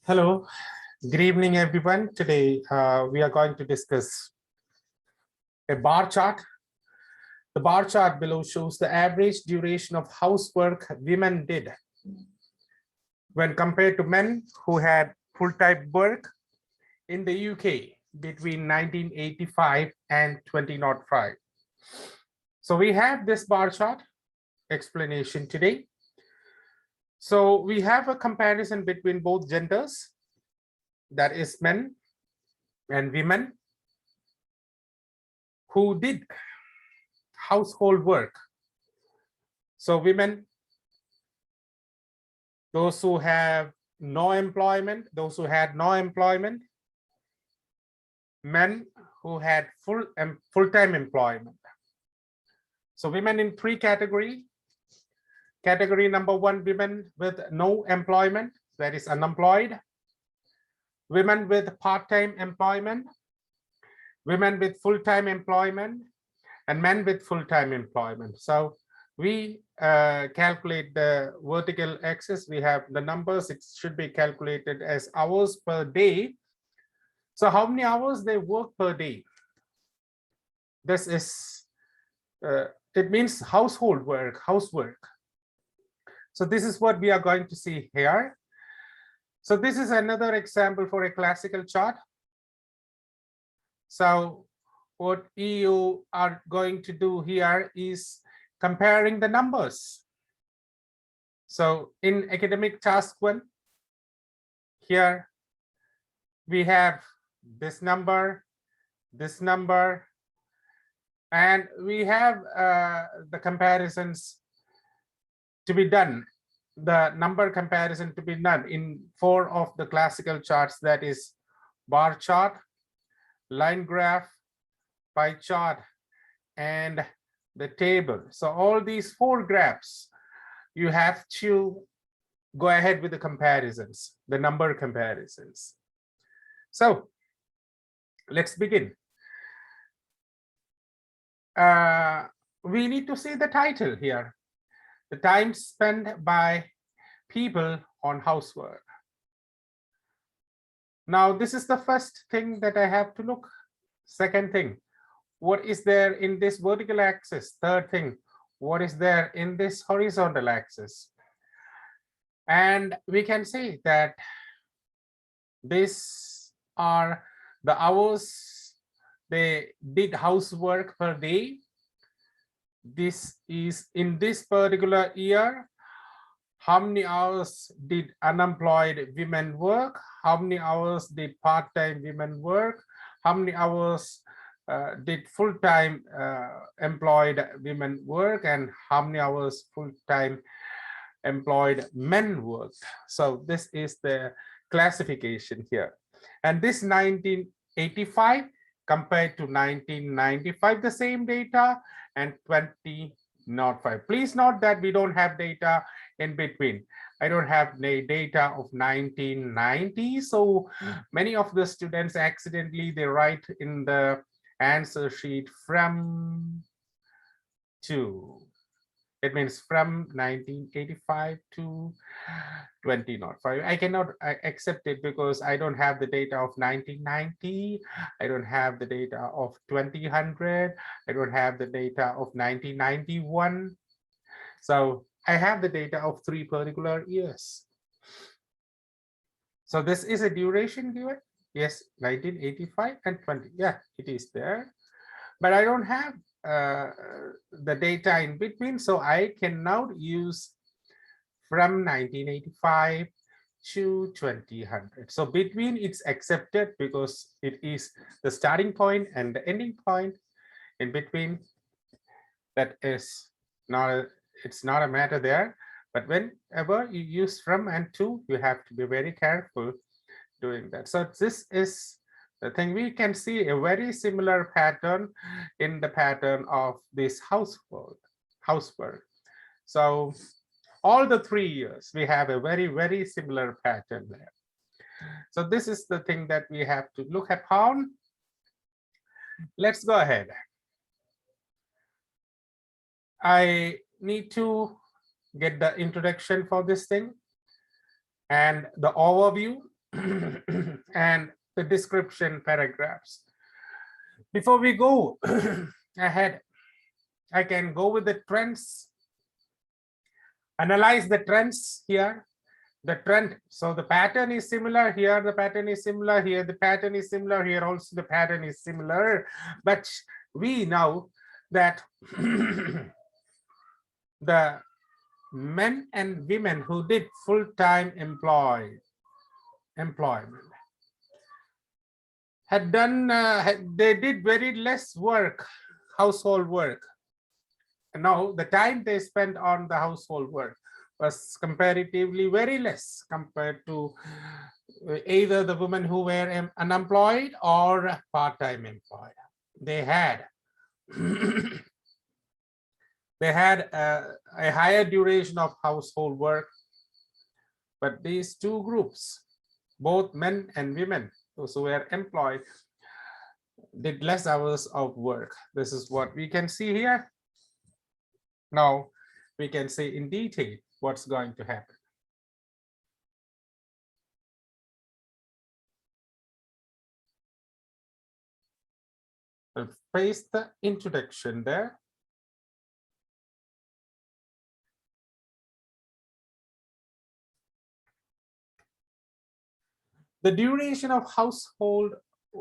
Hello, good evening, everyone. Today, we are going to discuss a bar chart. The bar chart below shows the average duration of housework women did when compared to men who had full-time work in the UK between 1985 and 2005. So we have this bar chart explanation today. So we have a comparison between both genders, that is men and women, who did household work. So women, those who have no employment, those who had no employment, men who had full-time employment. So women in three categories. Category number one, women with no employment, that is unemployed. Women with part-time employment, women with full-time employment, and men with full-time employment. So we calculate the vertical axis. We have the numbers. It should be calculated as hours per day. So how many hours they work per day? This is, it means household work, housework. So this is what we are going to see here. So this is another example for a classical chart. So what you are going to do here is comparing the numbers. So in academic task 1, here we have this number, and we have the comparisons to be done, the number comparison to be done in 4 of the classical charts, that is bar chart, line graph, pie chart, and the table. So all these 4 graphs, you have to go ahead with the comparisons, the number comparisons. So let's begin. We need to see the title here. The time spent by people on housework. Now, this is the first thing that I have to look. Second thing, what is there in this vertical axis? Third thing, what is there in this horizontal axis? And we can say that these are the hours they did housework per day. This is in this particular year, how many hours did unemployed women work? How many hours did part-time women work? How many hours did full-time employed women work? And how many hours full-time employed men work? So this is the classification here. And this 1985 compared to 1995, the same data, and 2005. Please note that we don't have data in between. I don't have data of 1990. So many of the students accidentally, they write in the answer sheet from to. It means from 1985 to 2005. I cannot accept it because I don't have the data of 1990. I don't have the data of 2000. I don't have the data of 1991. So I have the data of 3 particular years. So this is a duration given. Yes, 1985 and 20. Yeah, it is there. But I don't have the data in between, so I can now use from 1985 to 2000. So between it's accepted because it is the starting point and the ending point. In between, that is not it's not a matter there. But whenever you use from and to, you have to be very careful doing that. So this is the thing. We can see a very similar pattern in the pattern of this housework. So all the 3 years, we have a very similar pattern there. So this is the thing that we have to look upon. Let's go ahead. I need to get the introduction for this thing and the overview. and the description paragraphs. Before we go ahead, I can go with the trends, analyze the trends here. The trend, so the pattern is similar here, the pattern is similar here, the pattern is similar here, also the pattern is similar, but we know that the men and women who did full-time employment had done, they did very less work, household work. And now the time they spent on the household work was comparatively very less compared to either the women who were unemployed or part-time employed. They had they had a higher duration of household work, but these two groups, both men and women, those who were employed, did less hours of work. This is what we can see here. Now we can see in detail what's going to happen. I'll paste the introduction there. The duration of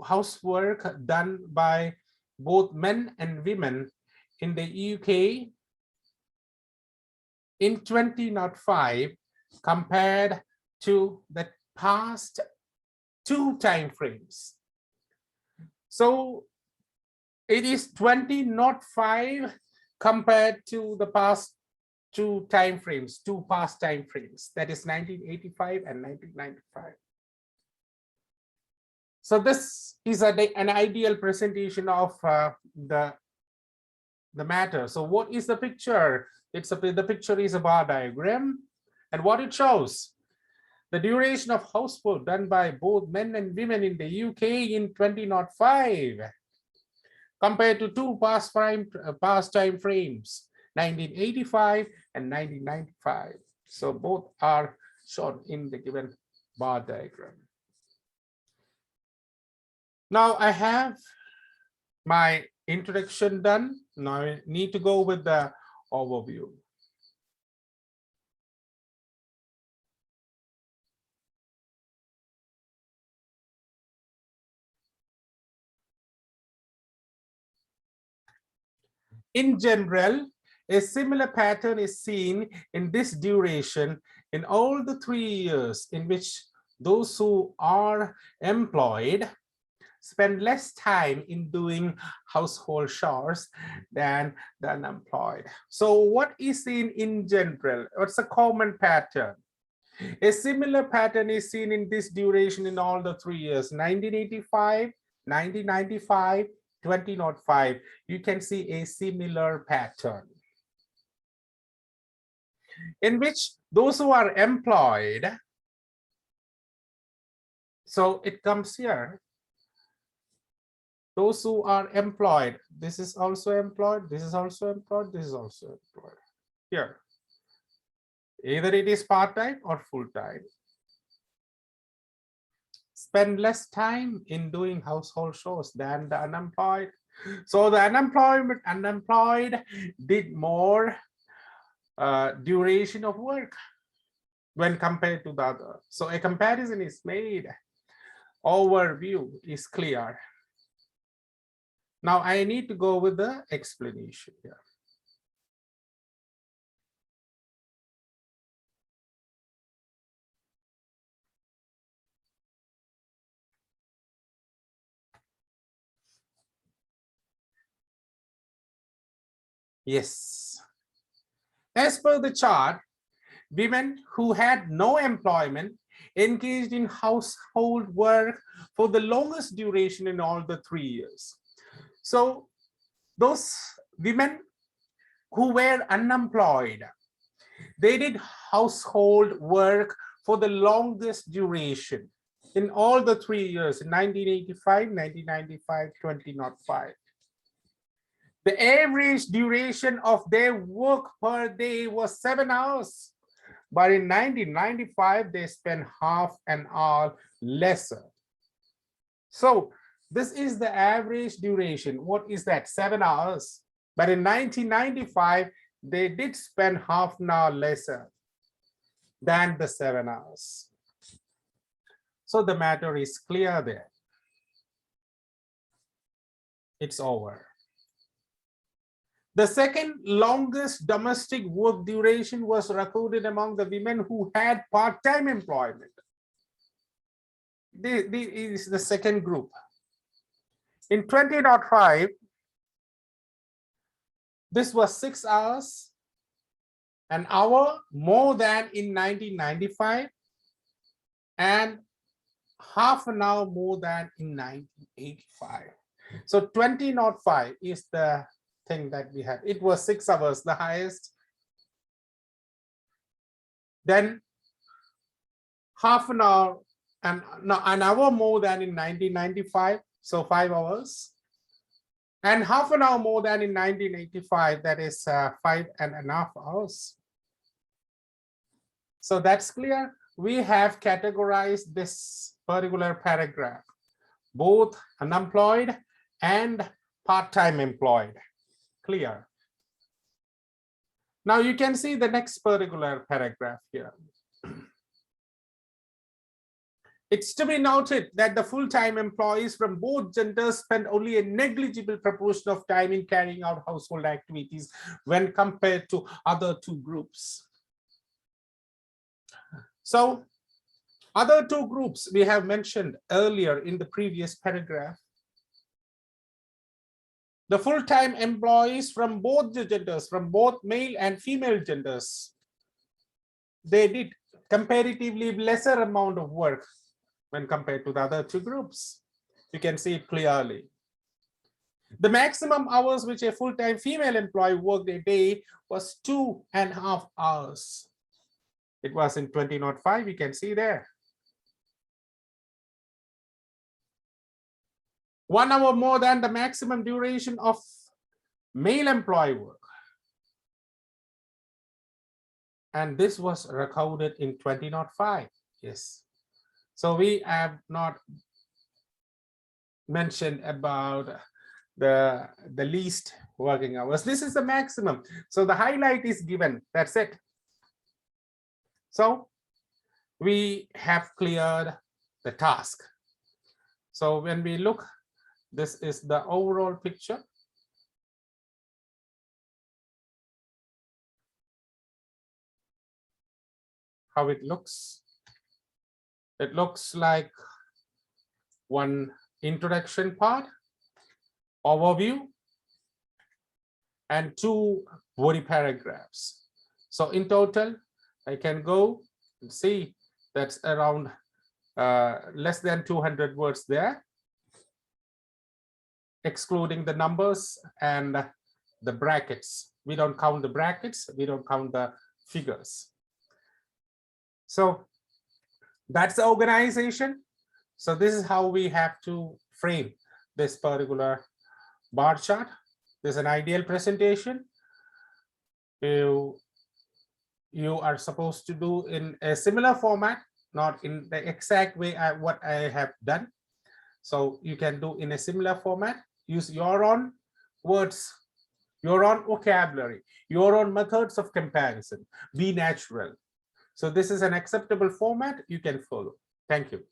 housework done by both men and women in the UK in 2005 compared to the past two time frames. So it is 2005 compared to the past two time frames, two past time frames, that is 1985 and 1995. So this is an ideal presentation of the matter. So what is the picture? The picture is a bar diagram, and what it shows: the duration of housework done by both men and women in the UK in 2005 compared to two past time frames, 1985 and 1995. So both are shown in the given bar diagram. Now I have my introduction done. Now I need to go with the overview. In general, a similar pattern is seen in this duration in all the 3 years in which those who are employed spend less time in doing household chores than the unemployed. So what is seen in general? What's a common pattern? A similar pattern is seen in this duration in all the 3 years, 1985, 1995, 2005. You can see a similar pattern in which those who are employed, so it comes here, those who are employed, this is also employed, this is also employed, this is also employed. Here, either it is part-time or full-time, spend less time in doing household chores than the unemployed. So the unemployed did more duration of work when compared to the other. So a comparison is made. Overview is clear. Now I need to go with the explanation here. Yes. As per the chart, women who had no employment engaged in household work for the longest duration in all the 3 years. So those women who were unemployed, they did household work for the longest duration in all the 3 years, in 1985, 1995, 2005. The average duration of their work per day was 7 hours. but in 1995 they spend half an hour lesser. So this is the average duration. What is that? 7 hours. But in 1995 they did spend half an hour lesser than the 7 hours. So the matter is clear there. It's over. The second longest domestic work duration was recorded among the women who had part-time employment. This is the second group. In 2005, this was 6 hours, an hour more than in 1995, and half an hour more than in 1985. So 2005 is the thing that we have. It was 6 hours, the highest. Then half an hour and an hour more than in 1995, so 5 hours. And half an hour more than in 1985, that is 5.5 hours. So that's clear. We have categorized this particular paragraph, both unemployed and part-time employed. Clear. Now you can see the next particular paragraph here. It's to be noted that the full-time employees from both genders spend only a negligible proportion of time in carrying out household activities when compared to other two groups. So, other two groups we have mentioned earlier in the previous paragraph. The full-time employees from both the genders, from both male and female genders, they did comparatively lesser amount of work when compared to the other two groups. You can see it clearly. The maximum hours which a full-time female employee worked a day was 2.5 hours. It was in 2005, you can see there. 1 hour more than the maximum duration of male employee work. And this was recorded in 2005. Yes. So we have not mentioned about the least working hours. This is the maximum. So the highlight is given. That's it. So we have cleared the task. So when we look, this is the overall picture. How it looks. It looks like one introduction part, overview, and 2 body paragraphs. So in total, I can go and see that's around less than 200 words there, excluding the numbers and the brackets. We don't count the brackets, we don't count the figures. So that's the organization. So this is how we have to frame this particular bar chart. There's an ideal presentation. You are supposed to do in a similar format, not in the exact way what I have done. So you can do in a similar format, use your own words, your own vocabulary, your own methods of comparison, be natural. So this is an acceptable format you can follow. Thank you.